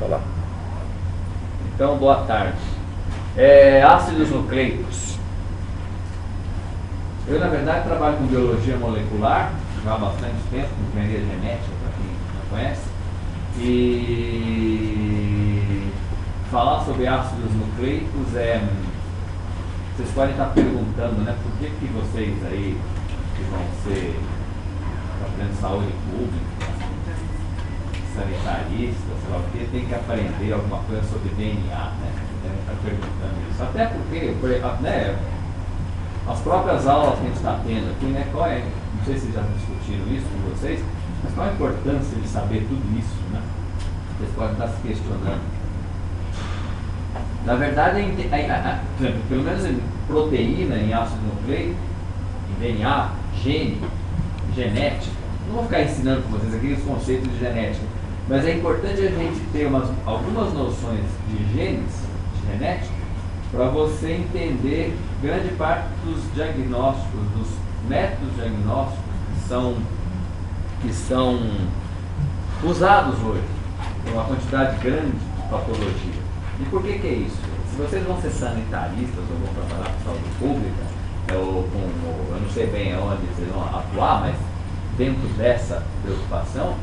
Olá. Então, boa tarde. Ácidos nucleicos. Eu, na verdade, trabalho com biologia molecular já há bastante tempo, com engenharia genética, para quem não conhece. E falar sobre ácidos nucleicos vocês podem estar perguntando, né, por que vocês aí, que vão ser fazendo saúde pública, sanitaristas, sei lá o que, tem que aprender alguma coisa sobre DNA, né? Devem estar perguntando isso. Até porque, né, as próprias aulas que a gente está tendo aqui, né, não sei se já discutiram isso com vocês, mas qual a importância de saber tudo isso, né? Vocês podem estar se questionando. Na verdade, por exemplo, pelo menos em proteína, em ácido nucleico, em DNA, gene, genética, não vou ficar ensinando para vocês aqui os conceitos de genética, mas é importante a gente ter algumas noções de genes, de genética, para você entender grande parte dos diagnósticos, dos métodos diagnósticos que são usados hoje, em uma quantidade grande de patologia. E por que é isso? Se vocês vão ser sanitaristas ou vão trabalhar com saúde pública, eu não sei bem onde vocês vão atuar, mas dentro dessa preocupação,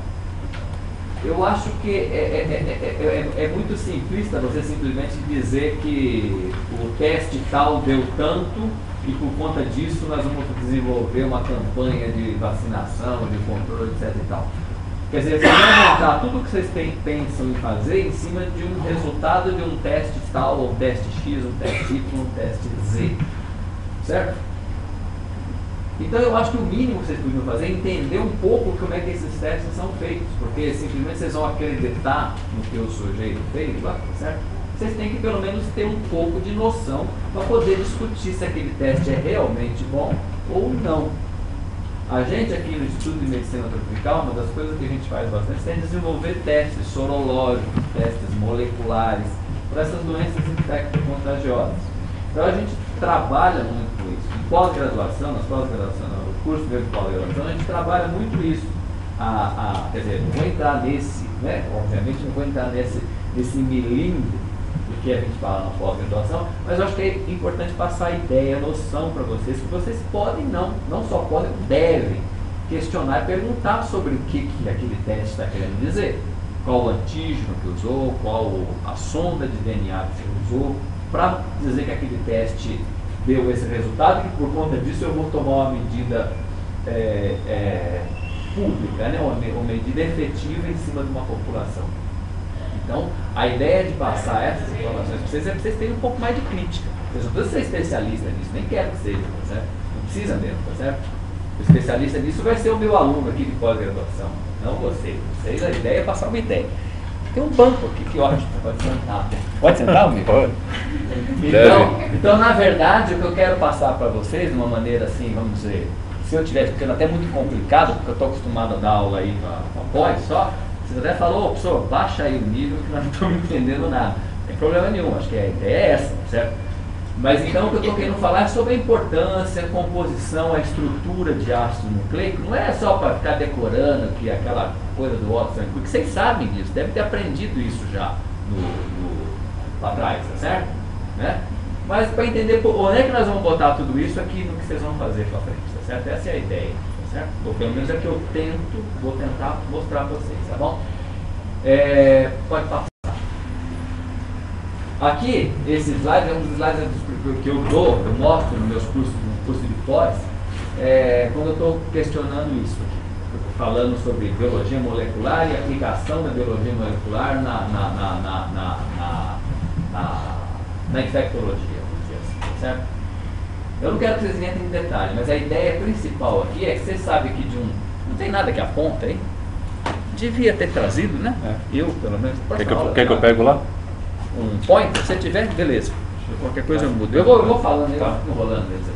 eu acho que é muito simplista você simplesmente dizer que o teste tal deu tanto e por conta disso nós vamos desenvolver uma campanha de vacinação, de controle, etc. e tal. Quer dizer, vocês vão montar tudo o que vocês pensam em fazer em cima de um resultado de um teste tal, ou um teste X, um teste Y, um teste Z. Certo? Então eu acho que o mínimo que vocês podiam fazer é entender um pouco como é que esses testes são feitos, porque simplesmente vocês vão acreditar no que o sujeito fez, certo? Vocês têm que pelo menos ter um pouco de noção para poder discutir se aquele teste é realmente bom ou não. A gente aqui no Instituto de Medicina Tropical, uma das coisas que a gente faz bastante é desenvolver testes sorológicos, testes moleculares, para essas doenças infecto-contagiosas. Então a gente trabalha muito com isso. Em pós-graduação, no curso de pós-graduação, a gente trabalha muito isso. Quer dizer, não vou entrar nesse, né? Obviamente não vou entrar nesse milímetro do que a gente fala na pós-graduação, mas eu acho que é importante passar a ideia, a noção para vocês, que vocês podem, não só podem, devem questionar e perguntar sobre o que aquele teste está querendo dizer. Qual o antígeno que usou, qual a sonda de DNA que você usou, para dizer que aquele teste deu esse resultado e que por conta disso eu vou tomar uma medida pública, né? uma medida efetiva em cima de uma população. Então, a ideia de passar essas informações para vocês é que vocês tenham um pouco mais de crítica. Vocês não precisam ser especialista nisso, nem quero que seja, tá certo? Não precisa mesmo, tá certo? O especialista nisso vai ser o meu aluno aqui de pós-graduação, não vocês. Vocês, a ideia é passar uma ideia. Tem um banco aqui, que ótimo, pode sentar. Pode sentar, amigo? Pode. Então, na verdade, o que eu quero passar para vocês, de uma maneira assim, vamos dizer, se eu tivesse ficando até muito complicado, porque eu estou acostumado a dar aula aí para pós só, você até falou, professor, baixa aí o nível que nós não estamos entendendo nada. Não tem problema nenhum, acho que a ideia é essa, certo? Mas então o que eu estou querendo falar é sobre a importância, a composição, a estrutura de ácido nucleico. Não é só para ficar decorando que aquela coisa do óxido, porque vocês sabem disso, devem ter aprendido isso já lá atrás, tá certo? Né? Mas para entender onde é que nós vamos botar tudo isso aqui no que vocês vão fazer para frente, tá certo? Essa é a ideia, tá certo? Ou pelo menos é que eu vou tentar mostrar para vocês, tá bom? Pode passar. Aqui, esse slide é um dos slides que eu mostro nos meus cursos, no curso de pós, quando eu estou questionando isso aqui. Eu estou falando sobre biologia molecular e aplicação da biologia molecular na infectologia, vamos dizer assim, certo? Eu não quero que vocês entrem em detalhe, mas a ideia principal aqui é que vocês sabem que não tem nada que aponta aí. Devia ter trazido, né? Eu, pelo menos. Quer que eu pego lá? Um pointer, se tiver, beleza. Qualquer coisa eu mudo. Eu vou falando, eu vou enrolando eles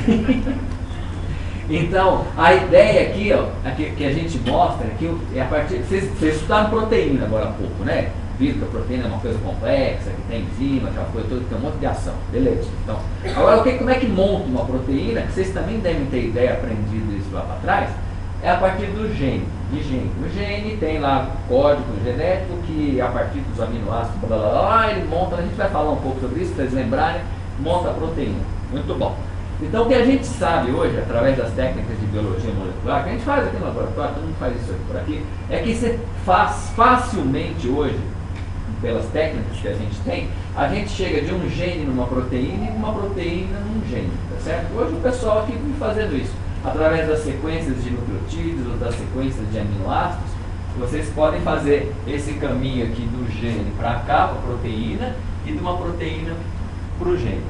aqui. Então, a ideia aqui, ó, que a gente mostra, é a partir. Vocês estudaram proteína agora há pouco, né? Viram que a proteína é uma coisa complexa, que tem enzima, aquela coisa toda, que tem um monte de ação. Beleza. Então, agora como é que monta uma proteína, que vocês também devem ter ideia, aprendido isso lá para trás, é a partir do gene. de gene. O gene tem lá código genético que a partir dos aminoácidos, blá, blá, blá, ele monta, a gente vai falar um pouco sobre isso para eles lembrarem, monta a proteína. Muito bom. Então o que a gente sabe hoje, através das técnicas de biologia molecular, que a gente faz aqui no laboratório, todo mundo faz isso aqui por aqui, é que você faz facilmente hoje, pelas técnicas que a gente chega de um gene numa proteína e uma proteína num gene, tá certo? Hoje o pessoal aqui vem fazendo isso, através das sequências de nucleotídeos ou das sequências de aminoácidos, vocês podem fazer esse caminho aqui do gene para cá, para a proteína, e de uma proteína para o gene.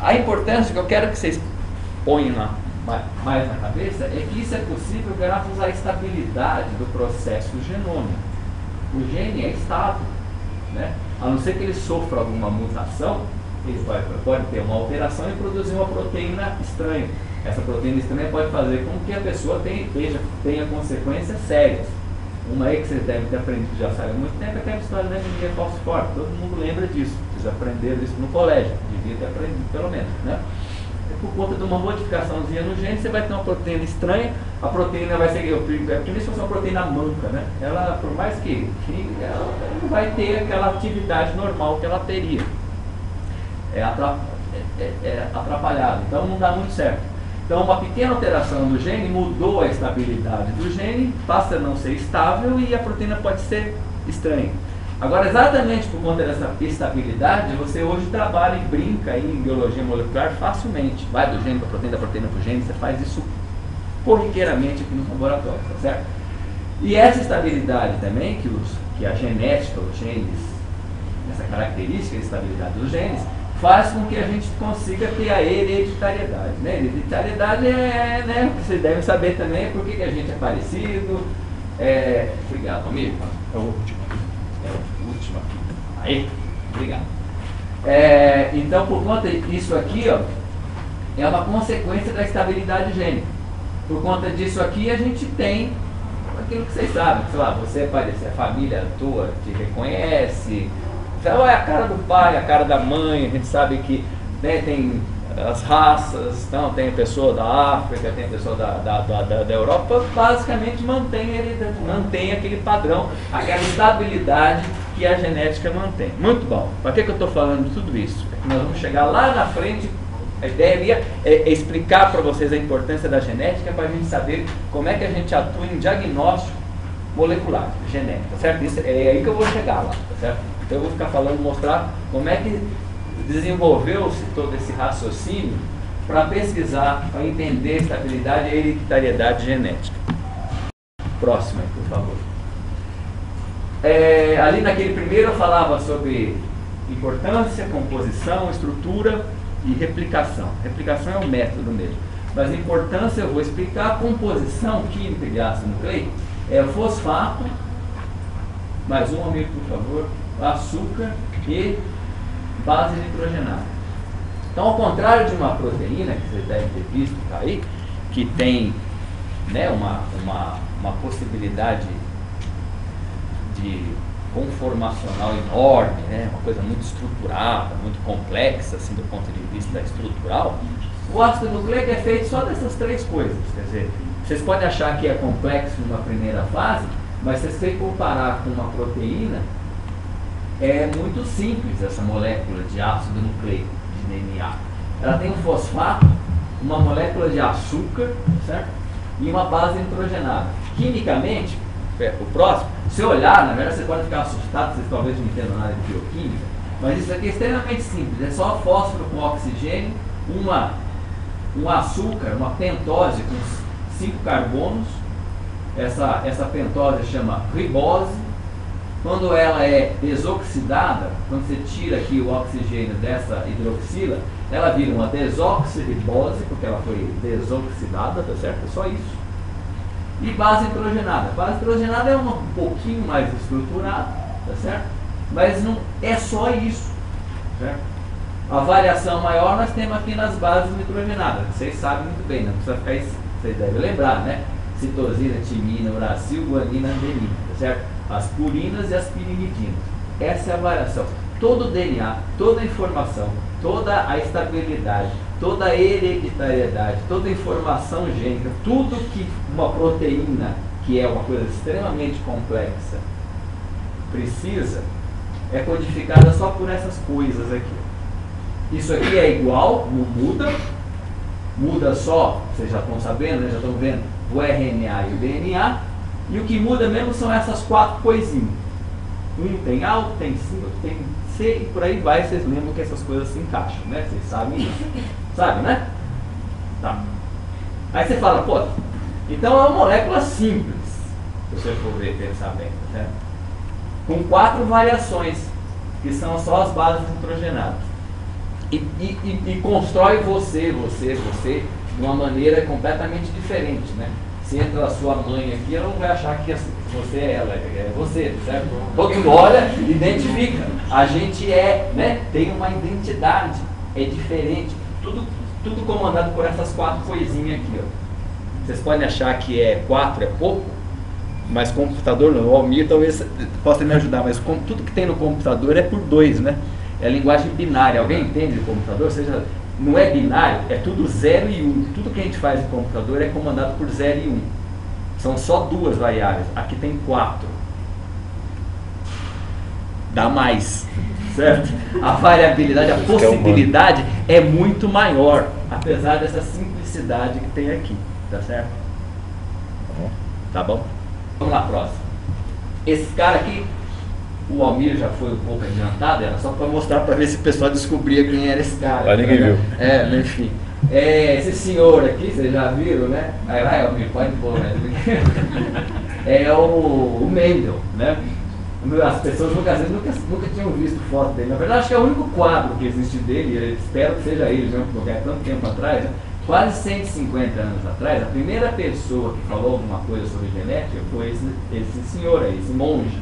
A importância que eu quero que vocês ponham mais na cabeça é que isso é possível graças à estabilidade do processo genômico. O gene é estável, né? A não ser que ele sofra alguma mutação, ele pode ter uma alteração e produzir uma proteína estranha. Essa proteína estranha pode fazer com que a pessoa tenha consequências sérias. Uma aí que vocês devem ter aprendido já sabe há muito tempo é aquela história da anemia falciforme. Todo mundo lembra disso. Vocês aprenderam isso no colégio. Devia ter aprendido pelo menos, né? Por conta de uma modificaçãozinha no gene, você vai ter uma proteína estranha, a proteína vai ser, porque se fosse uma proteína manca, né? Ela, por mais que ela não vai ter aquela atividade normal que ela teria. É atrapalhado, então não dá muito certo. Então uma pequena alteração do gene mudou a estabilidade do gene, passa a não ser estável e a proteína pode ser estranha. Agora, exatamente por conta dessa estabilidade, você hoje trabalha e brinca aí em biologia molecular facilmente. Vai do gene para a proteína, da proteína para o gene, você faz isso corriqueiramente aqui no laboratório, tá certo? E essa estabilidade também, que a genética, os genes, essa característica de estabilidade dos genes, faz com que a gente consiga ter a hereditariedade. Né? Hereditariedade é, né, vocês devem saber também por que a gente é parecido. Obrigado, amigo. É o último aqui. Aí, obrigado. Então, por conta disso aqui, ó, é uma consequência da estabilidade gênica. Por conta disso aqui, a gente tem aquilo que vocês sabem, sei lá, você aparece, a família tua te reconhece, é a cara do pai, a cara da mãe, a gente sabe que, né, tem as raças, então tem pessoa da África, tem pessoa da Europa, basicamente mantém aquele padrão, aquela estabilidade que a genética mantém. Muito bom. Para que eu estou falando de tudo isso? É que nós vamos chegar lá na frente, a ideia é explicar para vocês a importância da genética para a gente saber como é que a gente atua em diagnóstico molecular, genético, tá certo? Isso, é aí que eu vou chegar lá, tá certo? Então eu vou ficar falando, mostrar como é que desenvolveu-se todo esse raciocínio para pesquisar, para entender a estabilidade e a hereditariedade genética. Próximo aí, por favor. Ali naquele primeiro eu falava sobre importância, composição, estrutura e replicação. Replicação é o método mesmo. Mas a importância eu vou explicar. A composição química de ácido nucleico é fosfato, mais um amigo, por favor, açúcar e base nitrogenada. Então, ao contrário de uma proteína, que vocês devem ter visto aí, que tem, né, uma possibilidade de conformacional enorme, né, uma coisa muito estruturada, muito complexa, assim, do ponto de vista estrutural, o ácido nucleico é feito só dessas três coisas. Quer dizer, vocês podem achar que é complexo numa primeira fase, mas se vocês comparar com uma proteína, é muito simples essa molécula de ácido nucleico, de DNA. Ela tem um fosfato, uma molécula de açúcar, certo? E uma base nitrogenada. Quimicamente, o próximo, se olhar, na verdade você pode ficar assustado, vocês talvez não entendam nada de bioquímica, mas isso aqui é extremamente simples, é só fósforo com oxigênio, um açúcar, uma pentose com 5 carbonos, essa pentose chama ribose. Quando ela é desoxidada, quando você tira aqui o oxigênio dessa hidroxila, ela vira uma desoxirribose, porque ela foi desoxidada, tá certo? É só isso. E base nitrogenada. Base nitrogenada é um pouquinho mais estruturada, tá certo? Mas não é só isso, certo? A variação maior nós temos aqui nas bases nitrogenadas. Vocês sabem muito bem, não precisa ficar isso, vocês devem lembrar, né? Citosina, timina, uracil, guanina, adenina, tá certo? As purinas e as pirimidinas. Essa é a variação. Todo o DNA, toda a informação, toda a estabilidade, toda a hereditariedade, toda a informação gênica, tudo que uma proteína que é uma coisa extremamente complexa, precisa, é codificada só por essas coisas aqui. Isso aqui é igual, não muda, muda só, vocês já estão sabendo, né? Já estão vendo o RNA e o DNA, e o que muda mesmo são essas 4 coisinhas. Um tem A, outro tem C, outro tem C, e por aí vai, vocês lembram que essas coisas se encaixam, né? Vocês sabem isso. Sabe, né? Tá. Aí você fala, pô, então é uma molécula simples, se você for ver, pensar bem, certo? Com 4 variações, que são só as bases nitrogenadas. E constrói você de uma maneira completamente diferente, né? Se entra a sua mãe aqui, ela não vai achar que você é ela, é você, certo? Todo mundo olha, identifica. A gente é, né? Tem uma identidade, é diferente. Tudo comandado por essas 4 coisinhas aqui, ó. Vocês podem achar que 4 é pouco, mas computador não. O Almir talvez possa me ajudar, mas tudo que tem no computador é por 2, né? É linguagem binária. Alguém entende de computador? Ou seja, não é binário, é tudo 0 e 1. Tudo que a gente faz no computador é comandado por 0 e 1. São só 2 variáveis. Aqui tem 4. Dá mais, certo? A variabilidade, a possibilidade é muito maior, apesar dessa simplicidade que tem aqui, tá certo? Tá bom? Vamos lá, próximo. Esse cara aqui, o Almir já foi um pouco adiantado, era só para mostrar, para ver se o pessoal descobria quem era esse cara. Mas ninguém viu. Enfim. Esse senhor aqui, vocês já viram, né? Vai, Almir, pode pôr, né? É o Mendel, né? As pessoas nunca tinham visto foto dele. Na verdade, acho que é o único quadro que existe dele, espero que seja ele, já, porque é tanto tempo atrás, né? Quase 150 anos atrás, a primeira pessoa que falou alguma coisa sobre genética foi esse senhor aí, esse monge,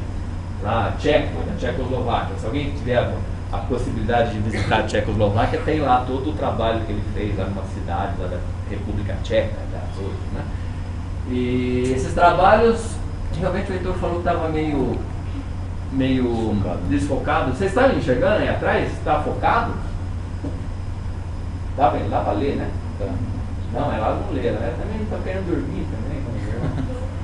lá, tcheco, da Tchecoslováquia. Se alguém tiver a possibilidade de visitar a Tchecoslováquia, tem lá todo o trabalho que ele fez lá numa cidade lá da República Tcheca, das outras, né? E esses trabalhos, realmente o Heitor falou que estava meio desfocado. Vocês estão enxergando aí atrás? Está focado? Dá para ler, né? Não, ela não lê, ela também está querendo dormir também.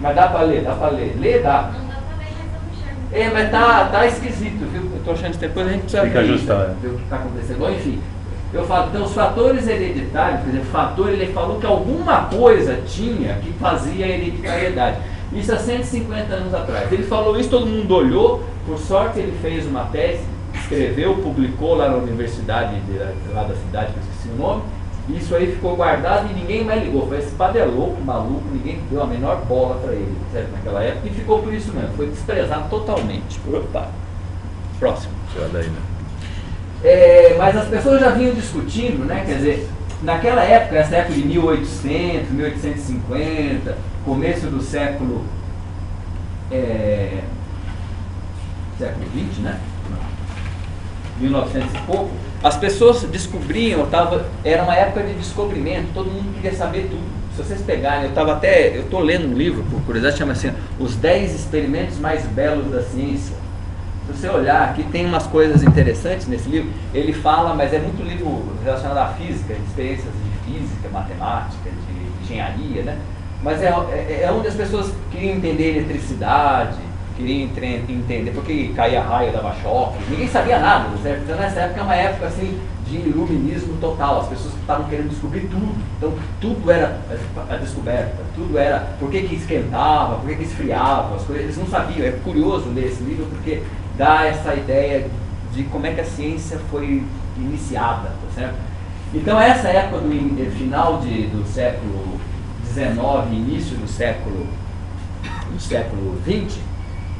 Mas dá para ler, Ler dá. Não dá pra ver, mas eu enxergo. Mas tá esquisito, viu? Eu tô achando que depois a gente precisa Tem que ajustar, ver o que está acontecendo. Bom, enfim, eu falo, então os fatores hereditários, por exemplo, fator, ele falou que alguma coisa tinha que fazia a hereditariedade. Isso há 150 anos atrás. Ele falou isso, todo mundo olhou, por sorte ele fez uma tese, escreveu, publicou lá na universidade lá da cidade, que eu esqueci o nome. Isso aí ficou guardado e ninguém mais ligou. Foi esse padre louco, maluco, ninguém deu a menor bola para ele, certo? Naquela época, e ficou por isso mesmo. Foi desprezado totalmente. Opa. Próximo. Daí, né? Mas as pessoas já vinham discutindo, né? Quer dizer, naquela época, essa época de 1800, 1850, começo do século XX, né? 1900 e pouco, as pessoas descobriam, era uma época de descobrimento, todo mundo queria saber tudo. Se vocês pegarem, eu estou lendo um livro, por curiosidade, chama assim, Os 10 Experimentos Mais Belos da Ciência. Se você olhar aqui, tem umas coisas interessantes nesse livro. Ele fala, mas é muito livro relacionado à física, de experiências de física, matemática, de engenharia, né? Mas é onde as pessoas queriam entender eletricidade, queriam entender por que caía raio, dava choque. Ninguém sabia nada, certo? Então nessa época é uma época assim de iluminismo total. As pessoas estavam querendo descobrir tudo. Então tudo era a descoberta, tudo era por que esquentava, por que esfriava, as coisas. Eles não sabiam. É curioso ler esse livro porque dá essa ideia de como é que a ciência foi iniciada, tá certo? Então essa época do final do século XIX, início do século XX,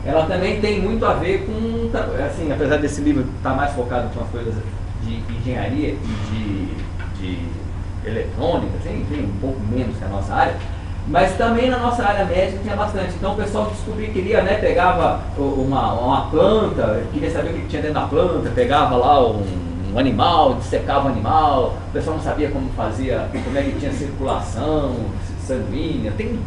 ela também tem muito a ver com, assim, apesar desse livro estar mais focado com as coisas de engenharia e de eletrônica, assim, enfim, um pouco menos que a nossa área, mas também na nossa área médica tinha bastante. Então o pessoal descobria, queria, né, pegava uma planta, queria saber o que tinha dentro da planta, pegava lá um animal, dissecava o animal, o pessoal não sabia como fazia, como é que tinha circulação sanguínea. Tem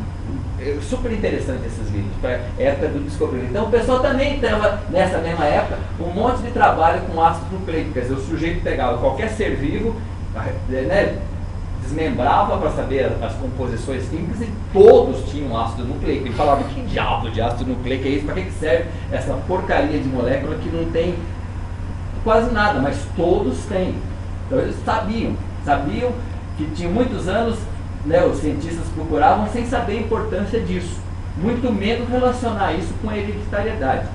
super interessante esses vídeos, para época do descobrimento. Então o pessoal também estava, nessa mesma época, um monte de trabalho com ácido nucleico. Quer dizer, o sujeito pegava qualquer ser vivo, né, desmembrava para saber as composições químicas e todos tinham ácido nucleico. Ele falava, que diabo de ácido nucleico é isso? Para que serve essa porcaria de molécula que não tem quase nada, mas todos têm. Então eles sabiam que tinha muitos anos, né, os cientistas procuravam sem saber a importância disso, muito menos relacionar isso com a hereditariedade.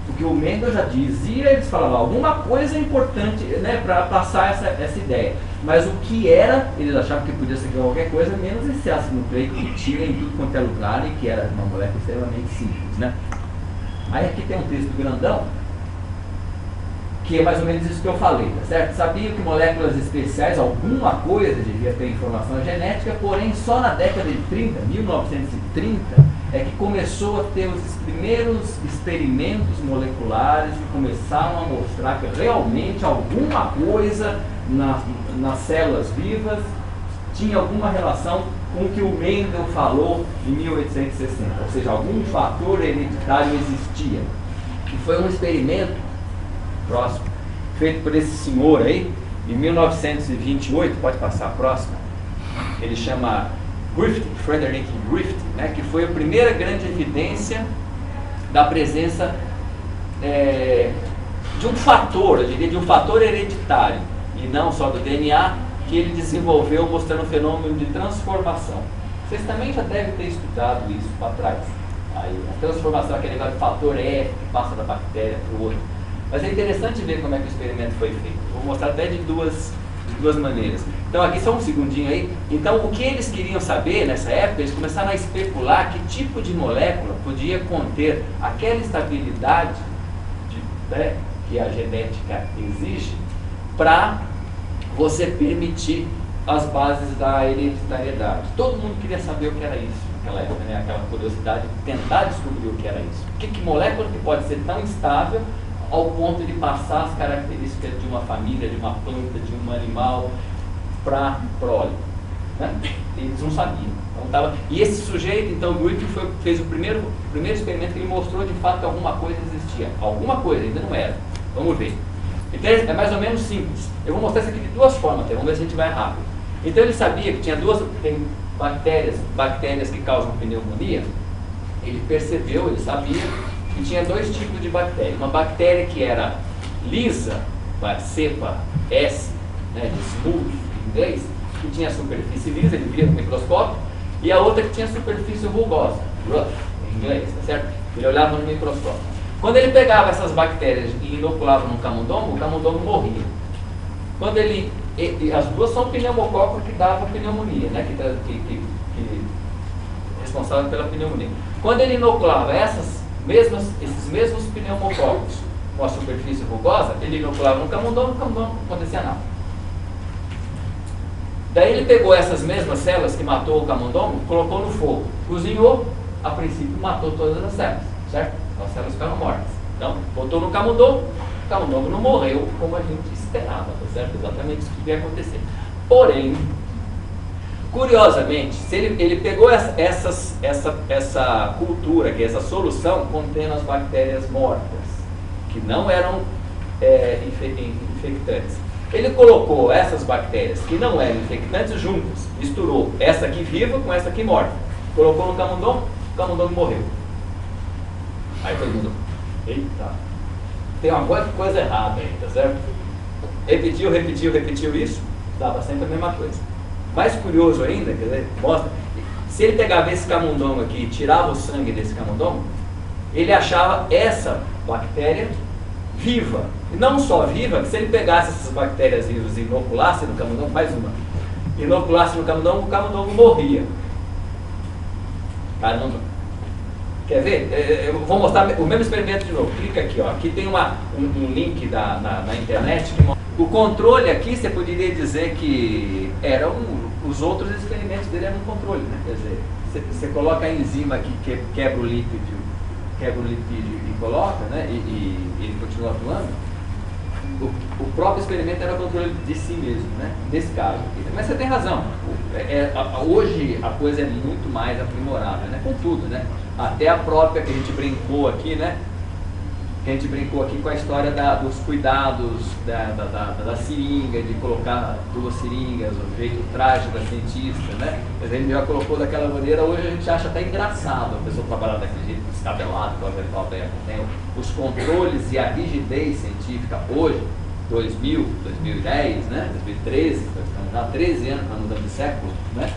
Porque o Mendel já dizia, eles falavam alguma coisa importante, né, para passar essa ideia. Mas o que era, eles achavam que podia ser qualquer coisa, menos esse ácido nucleico que tinha em tudo quanto é lugar e que era uma molécula extremamente simples, né? Aí aqui tem um texto grandão, que é mais ou menos isso que eu falei, tá certo? Sabiam que moléculas especiais, alguma coisa devia ter informação genética, porém só na década de 30, 1930, é que começou a ter os primeiros experimentos moleculares que começaram a mostrar que realmente alguma coisa nas células vivas tinha alguma relação com o que o Mendel falou em 1860, ou seja, algum fator hereditário existia. E foi um experimento próximo, feito por esse senhor aí, em 1928, pode passar a próxima, ele chama Griffith, Frederick Griffith, né, que foi a primeira grande evidência da presença de um fator, eu diria de um fator hereditário, e não só do DNA, que ele desenvolveu mostrando um fenômeno de transformação. Vocês também já devem ter estudado isso para trás. Aí, a transformação é aquele negócio de fator F que passa da bactéria para o outro. Mas é interessante ver como é que o experimento foi feito. Vou mostrar até de duas maneiras. Então aqui só um segundinho aí. Então o que eles queriam saber nessa época, eles começaram a especular que tipo de molécula podia conter aquela estabilidade né, que a genética exige para você permitir as bases da hereditariedade. Todo mundo queria saber o que era isso naquela época, né? Aquela curiosidade de tentar descobrir o que era isso. Que molécula que pode ser tão estável ao ponto de passar as características de uma família, de uma planta, de um animal para a prole. Né? Eles não sabiam. Então, e esse sujeito, então, o Griffith fez o primeiro experimento que ele mostrou de fato que alguma coisa existia. Alguma coisa, ainda não era. Vamos ver. Então é mais ou menos simples. Eu vou mostrar isso aqui de duas formas, vamos ver se a gente vai rápido. Então ele sabia que tinha tem bactérias que causam pneumonia. Ele percebeu, ele sabia que tinha dois tipos de bactéria. Uma bactéria que era lisa, cepa S, né, de smooth em inglês, que tinha superfície lisa, ele via no microscópio, e a outra que tinha superfície rugosa, rough em inglês, tá certo? Ele olhava no microscópio. Quando ele pegava essas bactérias e inoculava no camundongo, o camundongo morria. Quando e as duas são pneumococos que davam pneumonia, né? que responsável pela pneumonia. Quando ele inoculava esses mesmos pneumococos com a superfície rugosa, ele inoculava no camundongo não acontecia nada. Daí ele pegou essas mesmas células que matou o camundongo, colocou no fogo, cozinhou, a princípio matou todas as células, certo? As células ficaram mortas. Então, botou no camundongo, o camundongo não morreu como a gente esperava, tá certo? Exatamente isso que devia acontecer. Porém, curiosamente, se ele pegou essa cultura, que é essa solução, contendo as bactérias mortas, que não eram infectantes. Ele colocou essas bactérias que não eram infectantes juntas, misturou essa aqui viva com essa aqui morta. Colocou no camundongo, o camundongo morreu. Aí todo mundo, eita, tem uma coisa errada aí, tá certo? Repetiu isso, dava sempre a mesma coisa. Mais curioso ainda, quer dizer, mostra, se ele pegava esse camundongo aqui e tirava o sangue desse camundongo, ele achava essa bactéria viva. E não só viva, que se ele pegasse essas bactérias vivas e inoculasse no camundongo, mais uma, inoculasse no camundongo, o camundongo morria. Caramba. Quer ver? Eu vou mostrar o mesmo experimento de novo. Clica aqui, ó. Aqui tem um link na internet que mostra. O controle aqui, você poderia dizer que os outros experimentos dele eram um controle, né? Quer dizer, você coloca a enzima aqui que quebra o lipídio e coloca, né? E ele continua atuando. O próprio experimento era controle de si mesmo, né? Nesse caso aqui. Mas você tem razão. Hoje a coisa é muito mais aprimorada, né? Com tudo, né? Até a própria que a gente brincou aqui, né? que a gente brincou aqui com a história dos cuidados da seringa, de colocar 2 seringas, o jeito trágico da cientista, né? A gente já colocou daquela maneira, hoje a gente acha até engraçado a pessoa trabalhar daquele jeito, descabelado, com a eventual tem os controles e a rigidez científica hoje, 2000, 2010, né? 2013, estamos já há 13 anos na mudança de século, né?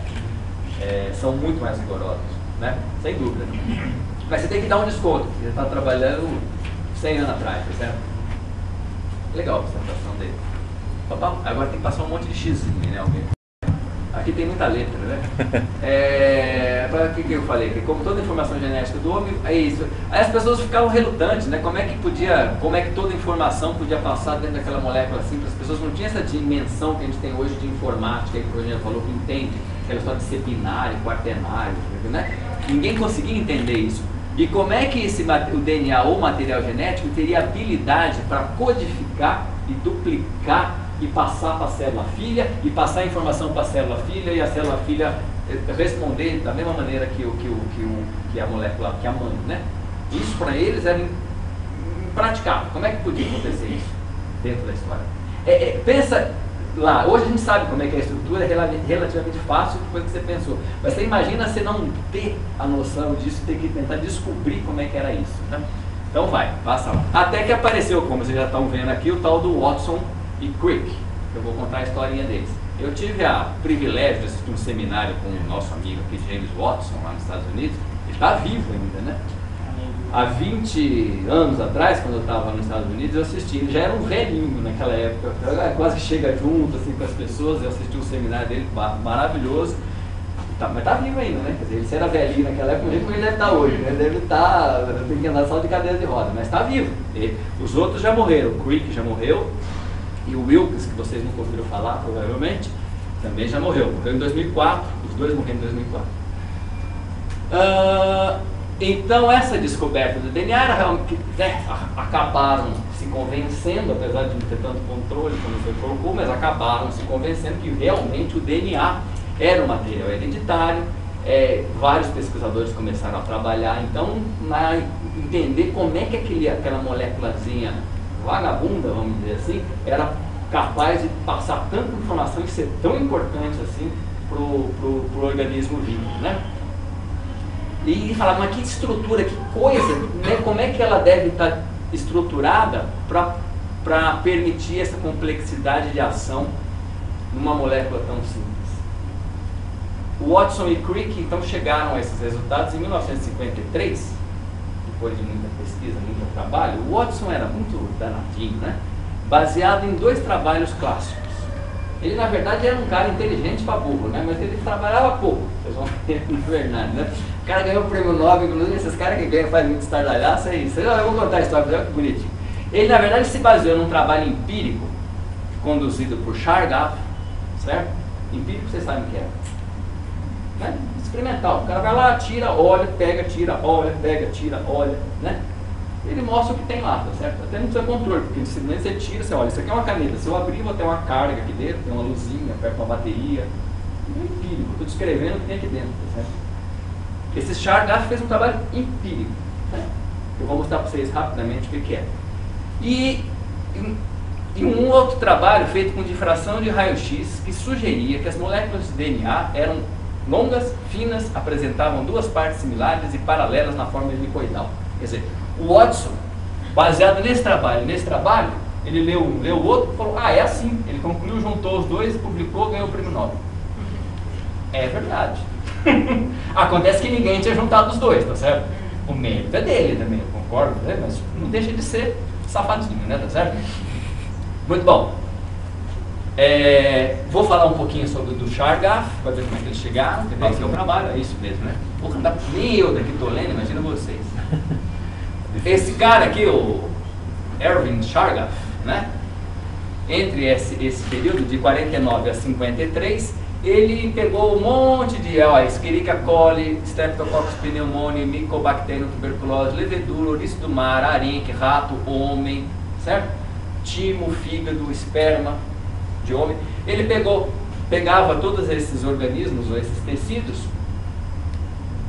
São muito mais rigorosos, né? Sem dúvida. Mas você tem que dar um desconto, porque você está trabalhando 100 anos atrás, tá certo? Legal a apresentação dele. Agora tem que passar um monte de xizinho, né? Alguém. Aqui tem muita letra, né? O que eu falei? Que como toda informação genética do homem, é isso. Aí as pessoas ficavam relutantes, né? Como é que toda informação podia passar dentro daquela molécula simples? As pessoas não tinham essa dimensão que a gente tem hoje de informática, que o Rogério falou, que entende aquela história de ser binário, quaternário, né? Ninguém conseguia entender isso. E como é que o DNA ou material genético teria habilidade para codificar e duplicar e passar para a célula filha, e passar a informação para a célula filha, e a célula filha responder da mesma maneira que a molécula, que a mãe, né? Isso para eles era impraticável. Como é que podia acontecer isso dentro da história? Pensa lá, hoje a gente sabe como é que a estrutura é relativamente fácil depois que você pensou. Mas você imagina você não ter a noção disso, ter que tentar descobrir como é que era isso, né? Então passa lá. Até que apareceu, como vocês já estão vendo aqui, o tal do Watson e Crick. Eu vou contar a historinha deles. Eu tive o privilégio de assistir um seminário com o nosso amigo aqui, James Watson, lá nos Estados Unidos. Ele está vivo ainda, né? Há 20 anos atrás, quando eu estava nos Estados Unidos, eu assisti. Ele já era um velhinho naquela época, quase chega junto assim, com as pessoas. Eu assisti um seminário dele maravilhoso. Mas está vivo ainda, né? Quer dizer, ele se era velhinho naquela época, como ele deve estar hoje, né? Ele deve estar, tem que andar só de cadeira de roda, mas está vivo. Os outros já morreram, o Crick já morreu, e o Wilkes, que vocês nunca ouviram falar, provavelmente, também já morreu. Morreu em 2004, os dois morreram em 2004. Então, essa descoberta do DNA era realmente, né, acabaram se convencendo, apesar de não ter tanto controle como você colocou, mas acabaram se convencendo que realmente o DNA era um material hereditário. Vários pesquisadores começaram a trabalhar, então, entender como é que aquela moléculazinha vagabunda, vamos dizer assim, era capaz de passar tanta informação e ser tão importante assim para o organismo vivo, né? E falar, mas que estrutura, que coisa, né? Como é que ela deve estar estruturada para permitir essa complexidade de ação numa molécula tão simples? O Watson e Crick então chegaram a esses resultados em 1953, depois de muita pesquisa, muito trabalho. O Watson era muito danadinho, né? Baseado em 2 trabalhos clássicos. Ele, na verdade, era um cara inteligente para burro, né? Mas ele trabalhava pouco, vocês vão ver, na verdade, né? O cara ganhou o prêmio Nobel, inclusive esses caras que ganham fazem muito estardalhaço, é isso. Eu vou contar a história, olha que bonitinho. Ele, na verdade, se baseou num trabalho empírico, conduzido por Chargaff, certo? Empírico, vocês sabem o que é. Né? Experimental. O cara vai lá, tira, olha, pega, tira, olha, pega, tira, olha, né? Ele mostra o que tem lá, tá certo? Até não precisa controle, porque simplesmente você tira, você olha, isso aqui é uma caneta, se eu abrir vou ter uma carga aqui dentro, tem uma luzinha, perto de uma bateria. É empírico, estou descrevendo o que tem aqui dentro, tá certo? Esse Chargaff fez um trabalho empírico, né? Eu vou mostrar para vocês rapidamente o que é. E um outro trabalho feito com difração de raio-x que sugeria que as moléculas de DNA eram longas, finas, apresentavam 2 partes similares e paralelas na forma helicoidal. Quer dizer, o Watson, baseado nesse trabalho, ele leu o outro e falou, é assim. Ele concluiu, juntou os 2, publicou, ganhou o prêmio Nobel. É verdade. Acontece que ninguém tinha juntado os 2, tá certo? O mérito é dele também, eu concordo, né? Mas não deixa de ser safadinho, né? Tá certo? Muito bom. Vou falar um pouquinho sobre o do Chargaff, para ver como é que eles chegaram. Esse é o trabalho, é isso mesmo, né? Vou cantar eu daqui tô lendo, imagina vocês. Esse cara aqui, o Erwin Chargaff, né? Entre esse período de 49 a 53, ele pegou um monte de Escherichia coli, Streptococcus pneumoniae, Mycobacterium tuberculose, levedura, ouriço do mar, arenque, rato, homem, certo? Timo, fígado, esperma de homem. Ele pegava todos esses organismos, ou esses tecidos,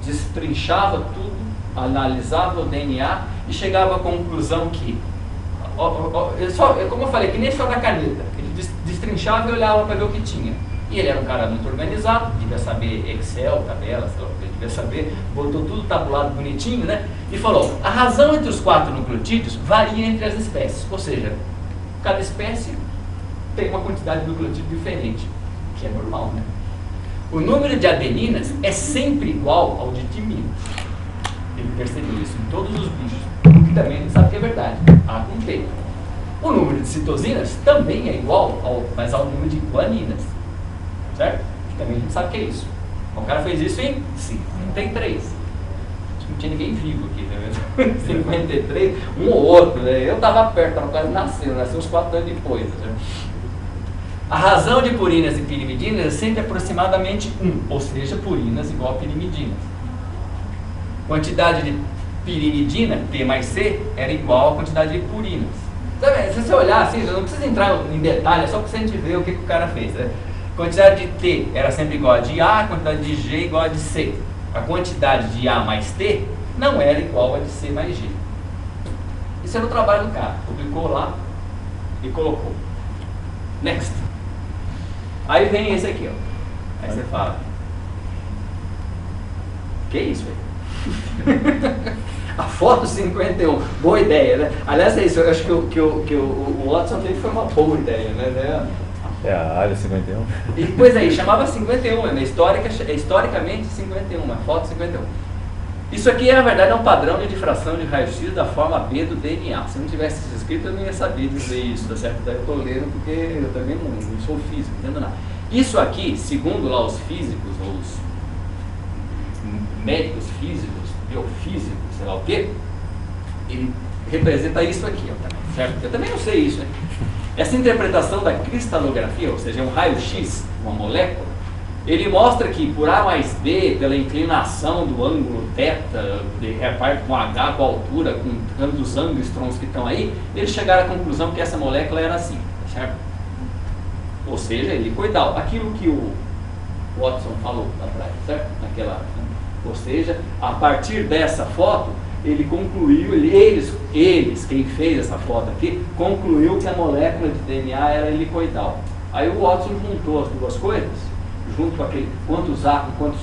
destrinchava tudo, analisava o DNA e chegava à conclusão que, como eu falei, que nem só da caneta, ele destrinchava e olhava para ver o que tinha. E ele era um cara muito organizado, devia saber Excel, tabela, sei lá, ele devia saber, botou tudo tabulado bonitinho, né? E falou, a razão entre os 4 nucleotídeos varia entre as espécies, ou seja, cada espécie tem uma quantidade de nucleotídeo diferente, que é normal, né? O número de adeninas é sempre igual ao de timina. Ele percebeu isso em todos os bichos, o que também a gente sabe que é verdade, A com T. O número de citosinas também é igual, mas ao número de guaninas, certo? Que também a gente sabe que é isso. O cara fez isso em 53. Acho que não tinha ninguém vivo aqui, né? 53, um ou outro, né? Eu estava perto, estava quase nasceu uns 4 anos depois. Né? A razão de purinas e pirimidinas é sempre aproximadamente 1, ou seja, purinas igual a pirimidinas. Quantidade de pirimidina, P mais C, era igual à quantidade de purinas. Sabe, se você olhar assim, não precisa entrar em detalhe, é só para você ver o que o cara fez. Né? Quantidade de T era sempre igual a de A, a quantidade de G igual a de C. A quantidade de A mais T não era igual a de C mais G. Isso era o trabalho do cara. Publicou lá e colocou. Next. Aí vem esse aqui, ó. Aí você fala. Que isso, velho? A foto 51. Boa ideia, né? Aliás, é isso. Eu acho que o Watson teve foi uma boa ideia, né? É a área 51. E depois aí, chamava 51, né? Historicamente 51, a foto 51. Isso aqui, na verdade, é um padrão de difração de raio-x da forma B do DNA. Se não tivesse isso escrito, eu não ia saber dizer isso, tá certo? Daí eu estou lendo porque eu também não sou físico, não entendo nada. Isso aqui, segundo lá os físicos, ou os médicos físicos, biofísicos, sei lá o quê, ele representa isso aqui, ó, também, certo? Eu também não sei isso, né? Essa interpretação da cristalografia, ou seja, um raio-x, uma molécula, ele mostra que por A mais B, pela inclinação do ângulo θ, de reparte com H, com a altura, com tantos angstroms que estão aí, eles chegaram à conclusão que essa molécula era assim, certo? Ou seja, helicoidal. Aquilo que o Watson falou lá atrás, certo? Ou seja, a partir dessa foto, ele concluiu, eles, quem fez essa foto aqui, concluiu que a molécula de DNA era helicoidal. Aí o Watson juntou as duas coisas, junto com aquele, quantos A, quantos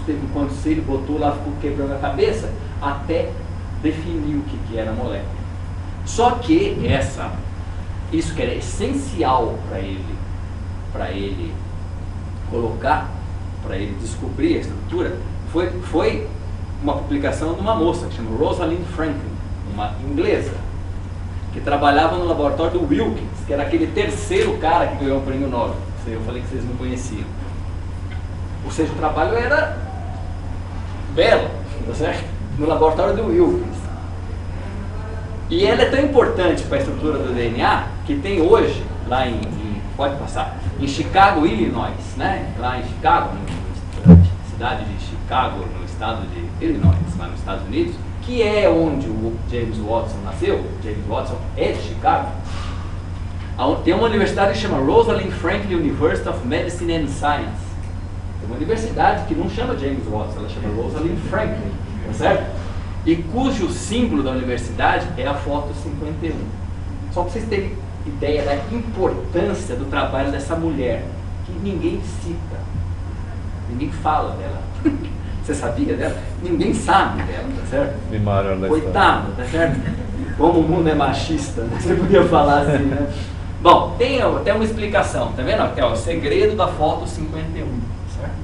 C ele botou lá, ficou quebrando a cabeça, até definir o que era a molécula. Só que isso que era essencial para ele colocar, para ele descobrir a estrutura, foi uma publicação de uma moça que chama Rosalind Franklin, uma inglesa, que trabalhava no laboratório do Wilkins, que era aquele terceiro cara que ganhou o prêmio Nobel. Eu falei que vocês não conheciam. Ou seja, o trabalho era belo, tá certo? No laboratório do Wilkins. E ela é tão importante para a estrutura do DNA que tem hoje, lá pode passar, em Chicago, Illinois, né? Lá em Chicago, na cidade de Chicago, no estado de Illinois, lá nos Estados Unidos, que é onde o James Watson nasceu. James Watson é de Chicago. Tem uma universidade que chama Rosalind Franklin University of Medicine and Science. É uma universidade que não chama James Watson, ela chama Rosalind Franklin, tá certo? E cujo símbolo da universidade é a foto 51. Só para vocês terem ideia da importância do trabalho dessa mulher, que ninguém cita, ninguém fala dela. Você sabia dela? Ninguém sabe dela, tá certo? Coitado, tá certo? Como o mundo é machista, né? Você podia falar assim, né? Bom, tem até uma explicação, tá vendo? Aqui, ó, o segredo da foto 51, certo?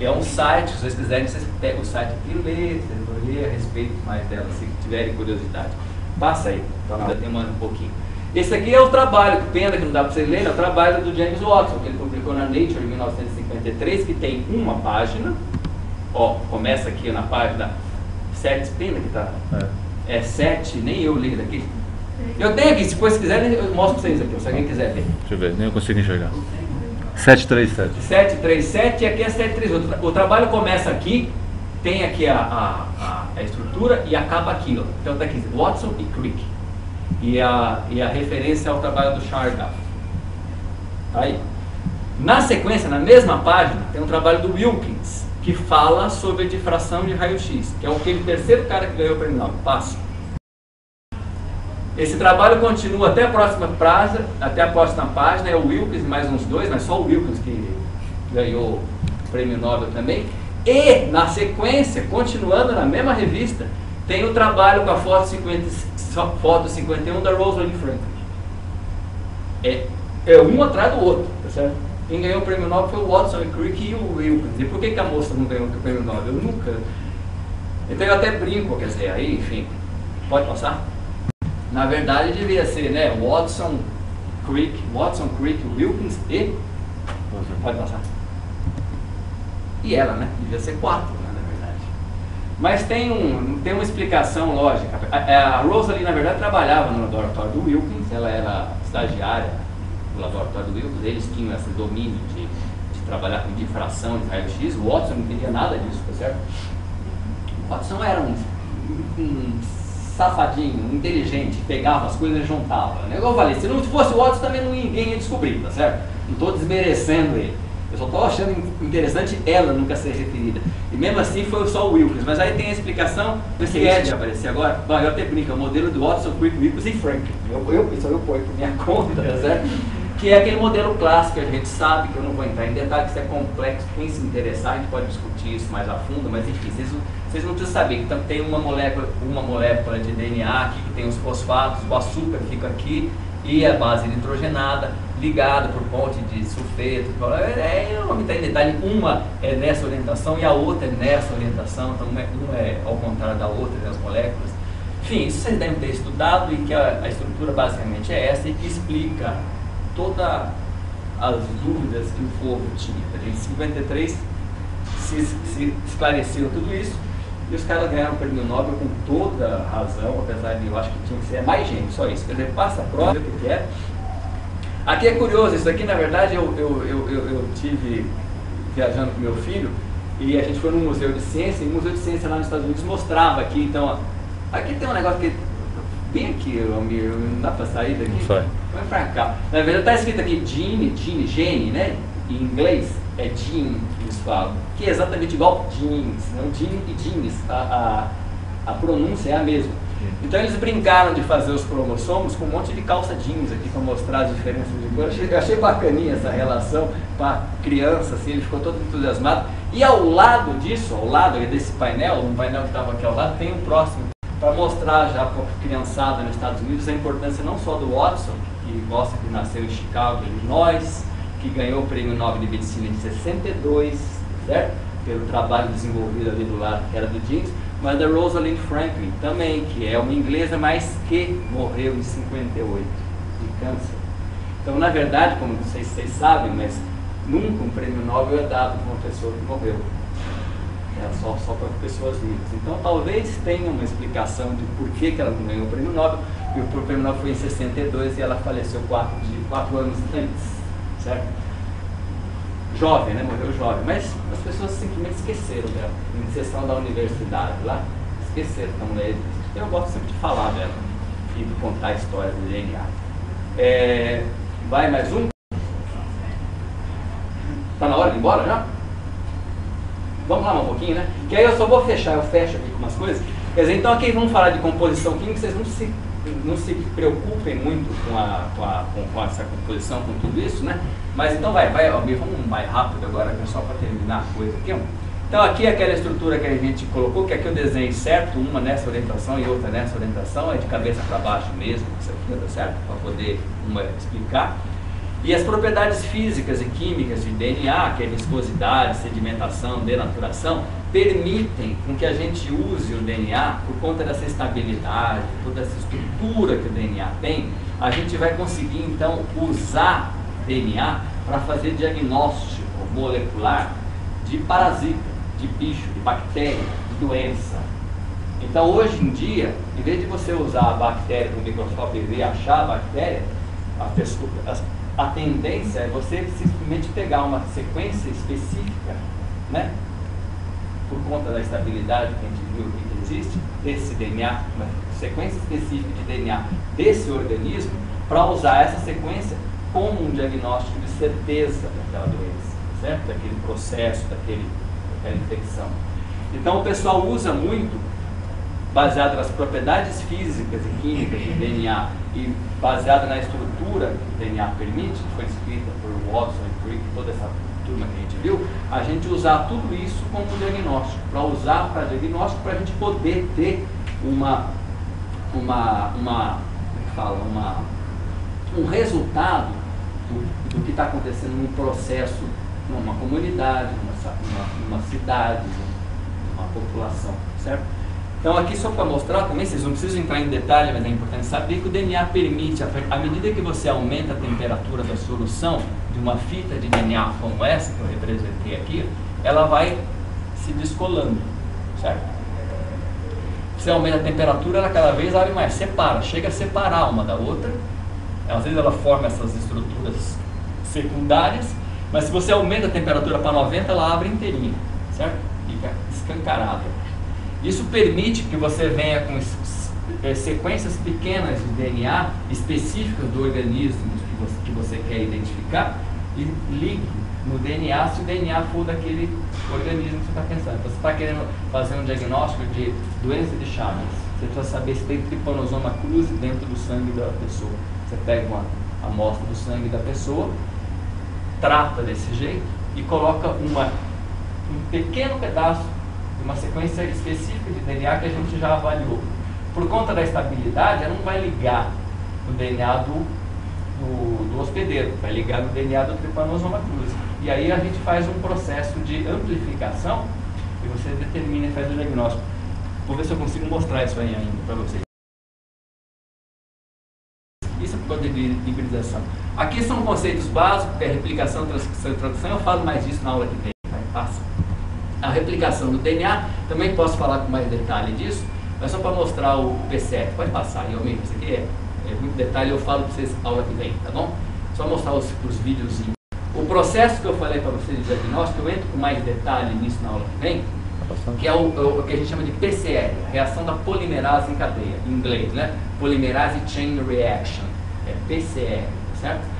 É um site, se vocês quiserem, vocês pegam o site aqui e lê, vocês vão ler a respeito mais dela, se tiverem curiosidade. Passa aí, ainda tem um pouquinho. Esse aqui é o trabalho, que pena que não dá para vocês lerem, é o trabalho do James Watson, que ele publicou na Nature em 1953, que tem uma página. Ó, começa aqui na página 7, pena que tá. É 7, nem eu li daqui. Eu tenho aqui, se vocês quiserem, eu mostro para vocês aqui, se alguém quiser ver. Deixa eu ver, nem eu consigo enxergar. 737. 737 e aqui é 738. O trabalho começa aqui, tem aqui a estrutura e acaba aqui, ó. Então tá aqui, Watson e Crick. E a referência ao trabalho do Chargaff. Tá aí. Na sequência, na mesma página, tem um trabalho do Wilkins, que fala sobre difração de raio-x, que é aquele terceiro cara que ganhou o prêmio Nobel. Passa. Esse trabalho continua até a próxima página, é o Wilkins e mais uns dois, mas só o Wilkins que ganhou o prêmio Nobel também. E, na sequência, continuando na mesma revista, tem o trabalho com a foto 51 da Rosalind Franklin. É um atrás do outro, tá certo? Quem ganhou o prêmio Nobel foi o Watson e Crick e o Wilkins. E por que a moça não ganhou o prêmio Nobel? Eu nunca. Então eu até brinco, quer dizer, aí, enfim, pode passar? Na verdade devia ser, né, Watson, Crick, Wilkins e... Pode passar. E ela, né? Devia ser 4, né, na verdade. Mas tem uma explicação lógica. A Rosalie, na verdade, trabalhava no laboratório do Wilkins, ela era estagiária no laboratório do Wilkins, eles tinham esse domínio de trabalhar com difração de raio-x. O Watson não entendia nada disso, tá certo? O Watson era um safadinho, inteligente, pegava as coisas e juntava. Igual eu falei, se não fosse o Watson também ninguém ia descobrir, tá certo? Não estou desmerecendo ele. Eu só estou achando interessante ela nunca ser referida. E mesmo assim foi só o Wilkins. Mas aí tem a explicação que é de aparecer agora. Não, eu até brinco, é o modelo do Watson, Crick, Wilkins e Franklin. Isso eu ponho por minha conta, tá certo? Que é aquele modelo clássico que a gente sabe, que eu não vou entrar em detalhes, que isso é complexo. Quem se interessar, a gente pode discutir isso mais a fundo, mas enfim, vocês não precisam saber que tem uma molécula de DNA aqui, que tem os fosfatos, o açúcar fica aqui, e a base nitrogenada, ligada por ponte de sulfeto. Eu não vou entrar em detalhe, uma é nessa orientação e a outra é nessa orientação, então uma é ao contrário da outra, das moléculas. Enfim, isso vocês devem ter estudado e que a estrutura basicamente é essa e que explica todas as dúvidas que o povo tinha. Em 53 se esclareceu tudo isso e os caras ganharam o prêmio Nobel com toda razão, apesar de eu acho que tinha que ser mais gente, só isso. Quer dizer, passa a prova, o que é. Aqui é curioso, isso aqui na verdade eu tive viajando com meu filho e a gente foi num museu de ciência, e o museu de ciência lá nos Estados Unidos mostrava aqui, então, ó, aqui tem um negócio que bem aqui, não dá pra sair daqui? Vai pra cá. Na verdade está escrito aqui gene, né? Em inglês é gene, eles falam, que é exatamente igual jeans, não gene e jeans, a pronúncia é a mesma. Então eles brincaram de fazer os cromossomos com um monte de calça jeans aqui para mostrar as diferenças de cor. Eu achei bacaninha essa relação para criança, assim, ele ficou todo entusiasmado. E ao lado disso, ao lado desse painel, um painel que estava aqui ao lado, tem um próximo, para mostrar já para a criançada nos Estados Unidos a importância não só do Watson, que gosta que nasceu em Chicago, Illinois, que ganhou o prêmio Nobel de Medicina em 62, certo? Pelo trabalho desenvolvido ali do lado, que era do jeans, mas da Rosalind Franklin também, que é uma inglesa, mas que morreu em 58 de câncer. Então, na verdade, como vocês sabem, mas nunca um prêmio Nobel é dado para uma pessoa que morreu. É só para pessoas vivas. Então, talvez tenha uma explicação de por que ela não ganhou o prêmio Nobel. E o prêmio Nobel foi em 62 e ela faleceu 4 anos antes, certo? Jovem, né? Morreu jovem. Mas as pessoas simplesmente esqueceram dela. Em sessão da universidade lá, esqueceram que a mulher existe. Eu gosto sempre de falar dela e de contar a história do DNA. Vai mais um? Tá na hora de ir embora já? Vamos lá um pouquinho, né? Que aí eu só vou fechar, eu fecho aqui com umas coisas. Quer dizer, então aqui vamos falar de composição química, vocês não se preocupem muito com essa composição, com tudo isso, né? Mas então vamos mais rápido agora, só para terminar a coisa aqui. Então aqui é aquela estrutura que a gente colocou, que aqui eu desenhei certo, uma nessa orientação e outra nessa orientação, é de cabeça para baixo mesmo, isso aqui, tá certo? Para poder uma explicar. E as propriedades físicas e químicas de DNA, que é viscosidade, sedimentação, denaturação, permitem com que a gente use o DNA, por conta dessa estabilidade, toda essa estrutura que o DNA tem, a gente vai conseguir então usar DNA para fazer diagnóstico molecular de parasita, de bicho, de bactéria, de doença. Então hoje em dia, em vez de você usar a bactéria no microscópio e ver achar a bactéria, a tendência é você simplesmente pegar uma sequência específica, né? Por conta da estabilidade que a gente viu que existe, desse DNA, uma sequência específica de DNA desse organismo, para usar essa sequência como um diagnóstico de certeza daquela doença, certo? Daquele processo, daquela infecção. Então o pessoal usa muito baseada nas propriedades físicas e químicas do DNA e baseada na estrutura que o DNA permite, que foi escrita por Watson e Crick, toda essa turma que a gente viu, a gente usar tudo isso como diagnóstico, para usar para diagnóstico, para a gente poder ter um resultado do que está acontecendo num processo, numa comunidade, numa cidade, numa população, certo? Então aqui só para mostrar também, vocês não precisam entrar em detalhe, mas é importante saber que o DNA permite, à medida que você aumenta a temperatura da solução de uma fita de DNA como essa, que eu representei aqui, ela vai se descolando, certo? Você aumenta a temperatura, ela cada vez abre mais, separa, chega a separar uma da outra, às vezes ela forma essas estruturas secundárias, mas se você aumenta a temperatura para 90, ela abre inteirinha, certo? Fica escancarada. Isso permite que você venha com sequências pequenas de DNA específicas do organismo que você quer identificar e ligue no DNA se o DNA for daquele organismo que você está pensando. Então, você está querendo fazer um diagnóstico de doença de Chagas. Você precisa saber se tem tripanosoma cruzi dentro do sangue da pessoa. Você pega uma amostra do sangue da pessoa, trata desse jeito e coloca um pequeno pedaço de uma sequência específica de DNA que a gente já avaliou. Por conta da estabilidade, ela não vai ligar no DNA do hospedeiro, vai ligar no DNA do tripanosoma cruzi. E aí a gente faz um processo de amplificação e você determina e faz o diagnóstico. Vou ver se eu consigo mostrar isso aí ainda para vocês. Isso é por conta de hibridização. Aqui são conceitos básicos, que é replicação, transcrição e tradução. Eu falo mais disso na aula que vem. Passa. A replicação do DNA, também posso falar com mais detalhe disso, mas só para mostrar o PCR. Pode passar aí, amigo. Isso aqui é muito detalhe, eu falo para vocês na aula que vem, tá bom? Só mostrar os videozinhos. O processo que eu falei para vocês de diagnóstico, eu entro com mais detalhe nisso na aula que vem, que é o que a gente chama de PCR, reação da polimerase em cadeia, em inglês, né? Polymerase Chain Reaction, é PCR, certo?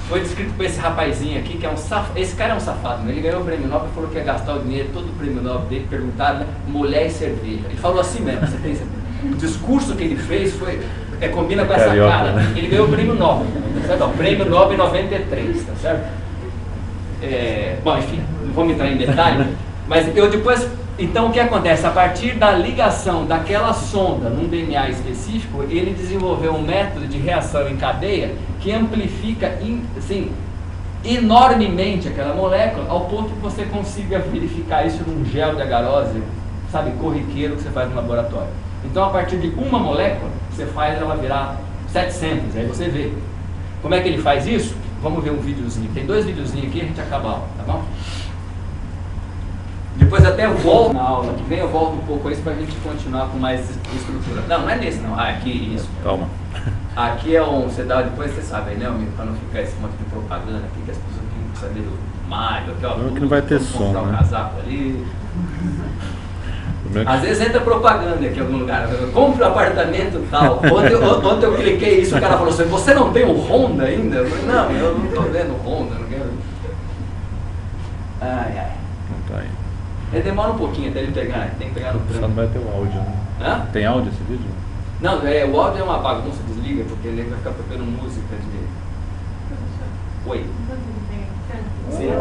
Foi descrito por esse rapazinho aqui, que é um safado. Esse cara é um safado, né? Ele ganhou o prêmio Nobel e falou que ia gastar o dinheiro, todo o prêmio Nobel dele, perguntaram, né? Mulher e cerveja. Ele falou assim mesmo, você pensa, o discurso que ele fez foi, combina com essa cara, né? Ele ganhou o prêmio Nobel, certo? O prêmio Nobel em 93, tá certo? Bom, enfim, não vamos entrar em detalhe, mas eu depois, então o que acontece? A partir da ligação daquela sonda num DNA específico, ele desenvolveu um método de reação em cadeia que amplifica assim, enormemente aquela molécula, ao ponto que você consiga verificar isso num gel de agarose, sabe, corriqueiro que você faz no laboratório. Então a partir de uma molécula, você faz ela virar 700, aí você vê. Como é que ele faz isso? Vamos ver um videozinho. Tem 2 videozinhos aqui e a gente acaba a aula, tá bom? Depois até eu volto na aula que vem, eu volto um pouco a isso para a gente continuar com mais estrutura. Não é nesse não. Aqui, isso. Calma. Aqui é um, você dá, depois você sabe, né, amigo? Para não ficar esse monte de propaganda aqui, que as pessoas não sabem do Mário, aqui, ó. Que não vai ter som, comprar um né? casaco ali. Às vezes entra propaganda aqui em algum lugar, compra um apartamento tal. Ontem eu cliquei isso, o cara falou assim, você não tem um Honda ainda? Eu falei, não, eu não estou vendo Honda, não quero. Ai. Não tá aí. Ele demora um pouquinho até ele pegar, tem que pegar no Só não trânsito. vai ter o áudio, né? Hã? Tem áudio esse vídeo? Não, o áudio é uma bagunça, desliga, porque ele vai ficar tocando música de... Oi. Sim.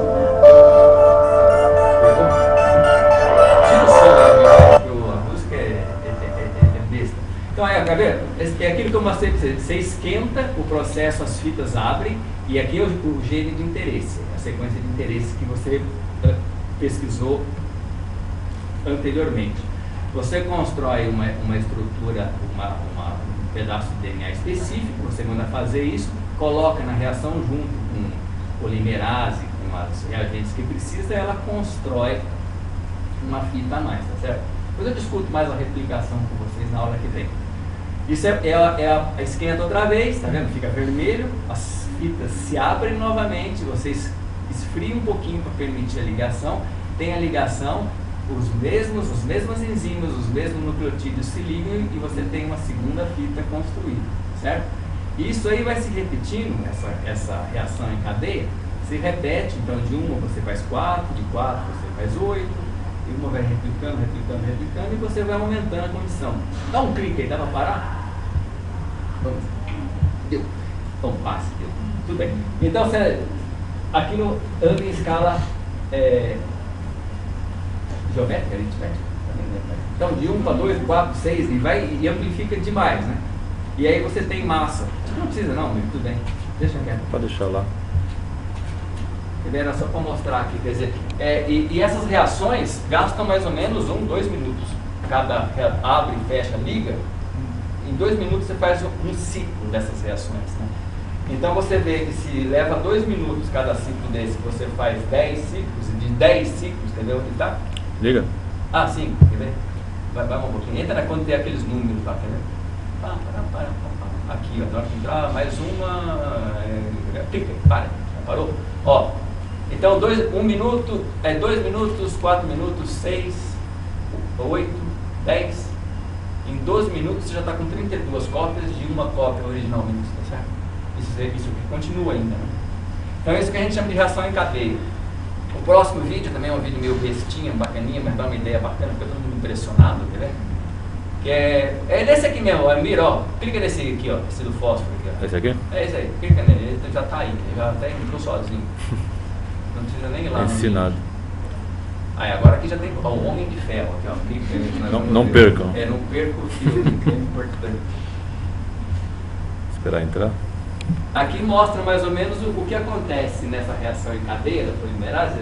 Tira o som, porque a música é besta. Então, quer ver? É aquilo que eu mostrei para você. Você esquenta o processo, as fitas abrem, e aqui é o gene de interesse, a sequência de interesse que você pesquisou anteriormente. Você constrói uma estrutura, um pedaço de DNA específico, você manda fazer isso, coloca na reação junto com polimerase, com as reagentes que precisa, e ela constrói uma fita a mais, tá certo? Depois eu discuto mais a replicação com vocês na aula que vem. Isso a esquenta outra vez, tá vendo? Fica vermelho, as fitas se abrem novamente, vocês esfriam um pouquinho para permitir a ligação, tem a ligação, os mesmos enzimas, os mesmos nucleotídeos se ligam e você tem uma segunda fita construída, certo? Isso aí vai se repetindo, essa reação em cadeia, se repete, então de uma você faz 4, de 4 você faz 8, e uma vai replicando, replicando, replicando, e você vai aumentando a condição. Dá um clique aí, dá para parar? Vamos. Deu. Então, passe, deu. Tudo bem. Então, aquilo anda em escala geométrica, aritmética. Então, de 1 para 2, 4, 6, e amplifica demais, né? E aí você tem massa. Não precisa não, amigo, tudo bem. Deixa quieto. Pode deixar lá. Era só para mostrar aqui, quer dizer, e essas reações gastam mais ou menos 1, 2 minutos. Cada abre, fecha, liga. Em 2 minutos você faz um ciclo dessas reações, né? Então você vê que se leva 2 minutos cada ciclo desse, você faz 10 ciclos, e de 10 ciclos, entendeu? Tá? Liga. Ah, sim, quer ver? Vai um pouquinho. Entra quando tem aqueles números lá, quer ver? Aqui, ó, na hora que entrar, mais uma. Clica, para. Já parou? Ó. Então, 1 minuto, 2 minutos, 4 minutos, 6, 8, 10. Em 12 minutos você já está com 32 cópias de uma cópia originalmente, tá certo? Isso que continua ainda, né? Então, é isso que a gente chama de reação em cadeia. O próximo vídeo também é um vídeo meio bestinha, bacaninha, mas dá uma ideia bacana, porque eu estou muito impressionado, quer ver? Que é desse aqui mesmo, Mira, ó, clica nesse aqui, ó, esse do fósforo aqui, ó. Esse aqui? É esse aí, clica nele, ele já está aí, ele já até entrou sozinho. Não precisa nem ir lá. Ensinado. Aí agora aqui já tem o Homem de Ferro, aqui, ó. Clica, Não percam. Não perca o filme, que é importante. Esperar entrar. Aqui mostra mais ou menos o que acontece nessa reação em cadeia da polimerase,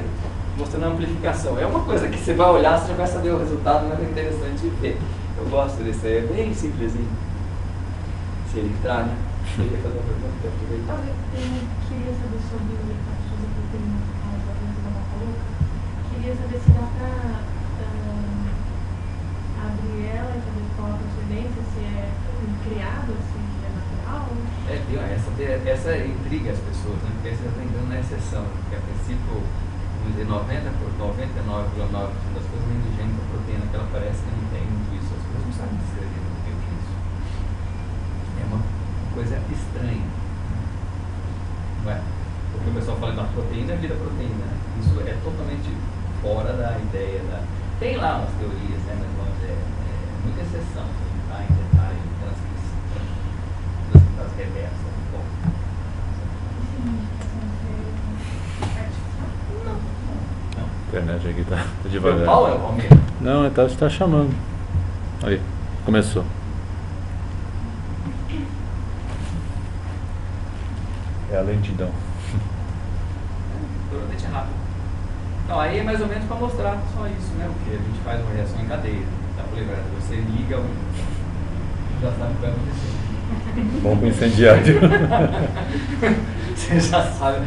mostrando a amplificação. É uma coisa que você vai olhar, você já vai saber o resultado, mas é interessante ver. Eu gosto desse aí, é bem simplesinho. Se ele entrar, né? Você ia fazer uma pergunta para aproveitar. Eu queria saber sobre a captura da proteína da falou. Queria saber se dá para abrir ela e saber qual a procedência, se é criado, se é natural. Essa intriga as pessoas, né? Porque você já está entrando na exceção, porque a princípio, vamos dizer, 99,9% das coisas vem do gene da proteína, que ela parece que não tem muito isso. As pessoas não sabem descrever o que é isso. É uma coisa estranha. Não é? Porque o pessoal fala que a proteína vira proteína. Isso é totalmente fora da ideia da... Tem lá umas teorias, né? Mas é muita exceção. Tá? Em detalhe, transcritas reversas. Bom. A internet aqui tá Meu devagar. pau é o Palmeiras? Não, está chamando. Aí, começou. É a lentidão. Totalmente rápido. Então, aí é mais ou menos para mostrar só isso, né? O que a gente faz uma reação em cadeia. Tá lembrando? Você liga já sabe o que vai acontecer. Bom para incendiário. Você já sabe.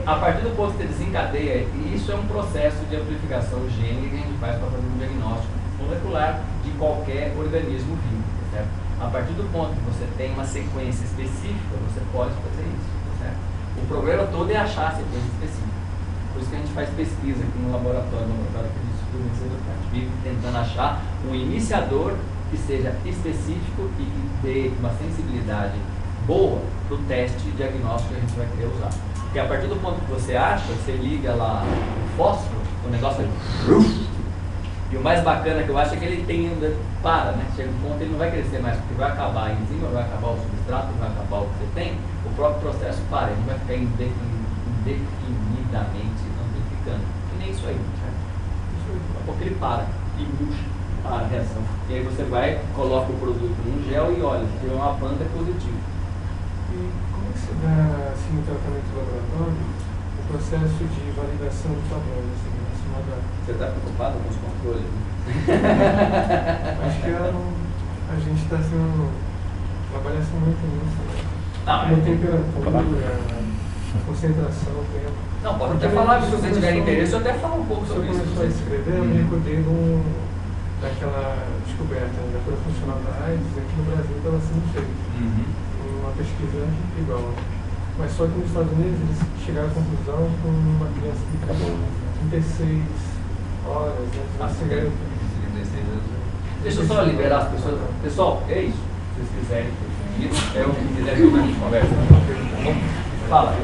A partir do ponto que você desencadeia, isso é um processo de amplificação gênica que a gente faz para fazer um diagnóstico molecular de qualquer organismo vivo, certo? A partir do ponto que você tem uma sequência específica, você pode fazer isso, certo? O problema todo é achar a sequência específica. Por isso que a gente faz pesquisa aqui no laboratório que a gente vive tentando achar um iniciador que seja específico e que dê uma sensibilidade boa para o teste diagnóstico que a gente vai querer usar. Porque a partir do ponto que você acha, você liga lá o fósforo, o negócio é... E o mais bacana que eu acho é que ele tem ainda para, né? Chega um ponto ele não vai crescer mais, porque vai acabar a enzima, vai acabar o substrato, vai acabar o que você tem, o próprio processo para, ele vai ficar indefinidamente amplificando. E nem isso aí, certo? Isso aí, daqui a pouco ele para e murcha a reação. E aí você vai, coloca o produto num gel e olha, se tiver uma banda é positivo. E como que se dá, assim, no tratamento do laboratório, o processo de validação do padrão, assim, acima da... Você está preocupado com os controles? Acho que a gente está sendo... trabalha-se muito nisso, né? Não, Como temperatura, concentração, tempo. Não, pode até falar, se você tiver interesse, eu até falo um pouco sobre isso. isso. Quando eu comecei a escrever, eu me recordei daquela descoberta da cura funcional da AIDS, aqui no Brasil estava sendo feita. Uma pesquisa igual. Mas só que nos Estados Unidos eles chegaram à conclusão com uma criança que ficou 36 horas, né? Deixa eu só liberar as pessoas. Pessoal, é isso. Se vocês quiserem, é o que quiserem, a gente conversa. Fala.